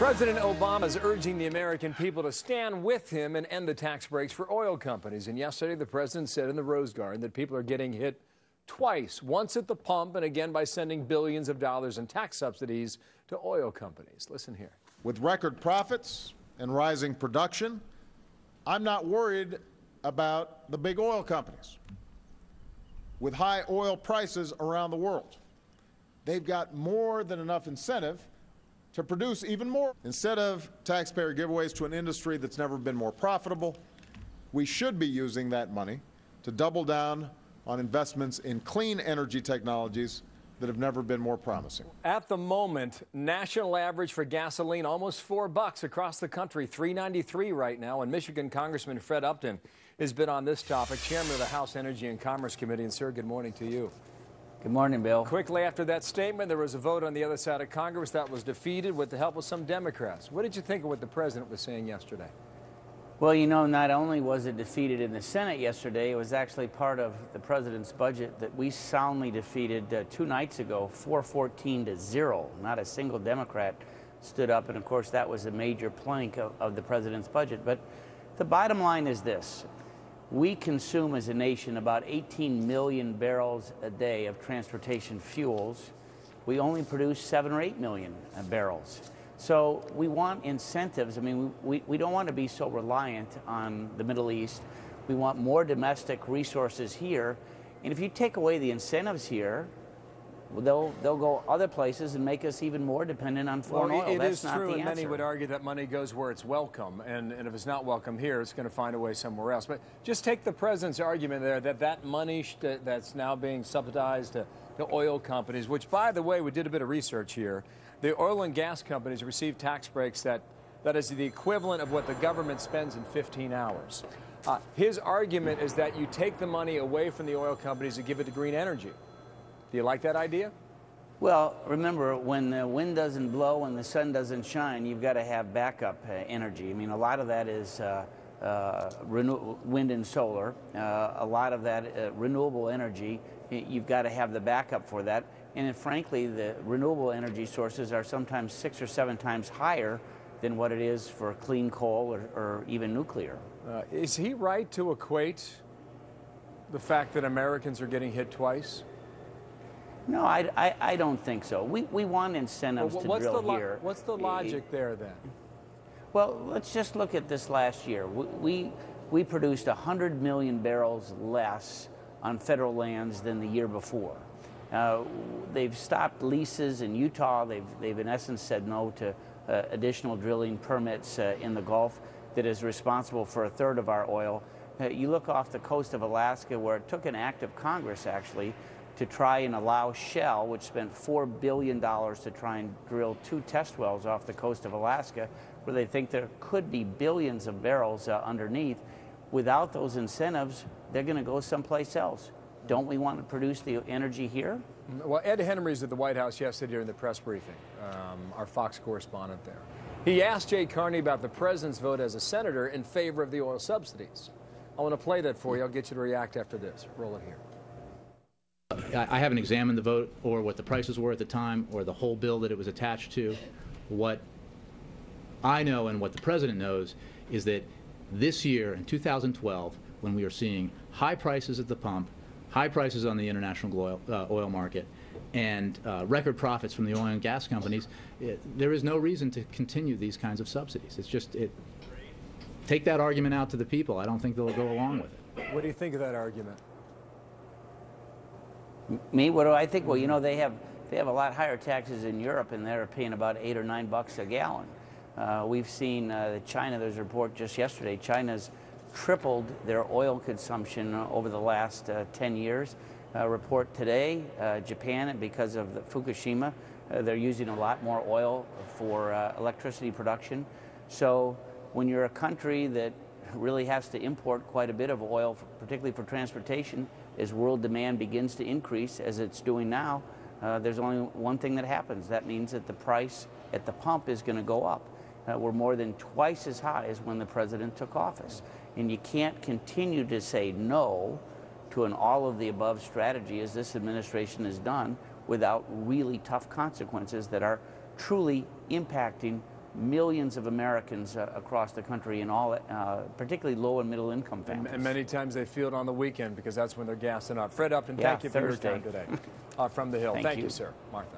President Obama is urging the American people to stand with him and end the tax breaks for oil companies. And yesterday, the president said in the Rose Garden that people are getting hit twice, once at the pump and again by sending billions of dollars in tax subsidies to oil companies. Listen here. With record profits and rising production, I'm not worried about the big oil companies. With high oil prices around the world, they've got more than enough incentive to produce even more. Instead of taxpayer giveaways to an industry that's never been more profitable, we should be using that money to double down on investments in clean energy technologies that have never been more promising. At the moment, national average for gasoline almost $4 across the country, $3.93 right now. And Michigan Congressman Fred Upton has been on this topic, chairman of the House Energy and Commerce Committee. And sir, good morning to you. Good morning, Bill. Quickly after that statement, there was a vote on the other side of Congress that was defeated with the help of some Democrats. What did you think of what the president was saying yesterday? Well, you know, not only was it defeated in the Senate yesterday, it was actually part of the president's budget that we soundly defeated 2 nights ago, 414-0. Not a single Democrat stood up, and of course that was a major plank of the president's budget. But the bottom line is this. We consume as a nation about 18 million barrels a day of transportation fuels. We only produce 7 or 8 million barrels. So we want incentives. I mean, we don't want to be so reliant on the Middle East. We want more domestic resources here. And if you take away the incentives here, they'll go other places and make us even more dependent on foreign oil. It is true, and many would argue that money goes where it's welcome, and if it's not welcome here, it's going to find a way somewhere else. But just take the president's argument there that money that's now being subsidized to oil companies, which, by the way, we did a bit of research here. The oil and gas companies receive tax breaks that is the equivalent of what the government spends in 15 hours. His argument is that you take the money away from the oil companies and give it to green energy. Do you like that idea? Well, remember, when the wind doesn't blow and the sun doesn't shine, you've got to have backup energy. I mean, a lot of that is wind and solar. A lot of that renewable energy, you've got to have the backup for that. And frankly, the renewable energy sources are sometimes 6 or 7 times higher than what it is for clean coal or even nuclear. Is he right to equate the fact that Americans are getting hit twice? No, I don't think so. We want incentives to drill here. What's the logic there then? Well, let's just look at this last year. We produced 100 million barrels less on federal lands than the year before. They've stopped leases in Utah. They've in essence said no to additional drilling permits in the Gulf that is responsible for 1/3 of our oil. You look off the coast of Alaska, where it took an act of Congress actually to try and allow Shell, which spent $4 billion to try and drill 2 test wells off the coast of Alaska, where they think there could be billions of barrels underneath. Without those incentives, they're going to go someplace else. Don't we want to produce the energy here? Well, Ed Henry's at the White House yesterday during the press briefing, our Fox correspondent there. He asked Jay Carney about the president's vote as a senator in favor of the oil subsidies. I want to play that for you. I'll get you to react after this. Roll it here. I haven't examined the vote or what the prices were at the time or the whole bill that it was attached to. What I know and what the president knows is that this year, in 2012, when we are seeing high prices at the pump, high prices on the international oil market, and record profits from the oil and gas companies, there is no reason to continue these kinds of subsidies. It's just, take that argument out to the people. I don't think they'll go along with it. What do you think of that argument? Me? What do I think? Well, you know, they have a lot higher taxes in Europe, and they're paying about $8 or $9 a gallon. We've seen China. There's a report just yesterday. China's tripled their oil consumption over the last 10 years. Report today, Japan, because of the Fukushima, they're using a lot more oil for electricity production. So when you're a country that really has to import quite a bit of oil, particularly for transportation, as world demand begins to increase, as it's doing now, there's only one thing that happens. That means that the price at the pump is going to go up. We're more than twice as high as when the president took office. And you can't continue to say no to an all-of-the-above strategy, as this administration has done, without really tough consequences that are truly impacting millions of Americans across the country, and all, particularly low and middle income families. And many times they feel it on the weekend because that's when they're gassing up. Fred Upton, Yeah, thank you for Thursday. your time today. From the Hill. Thank you, sir. Martha.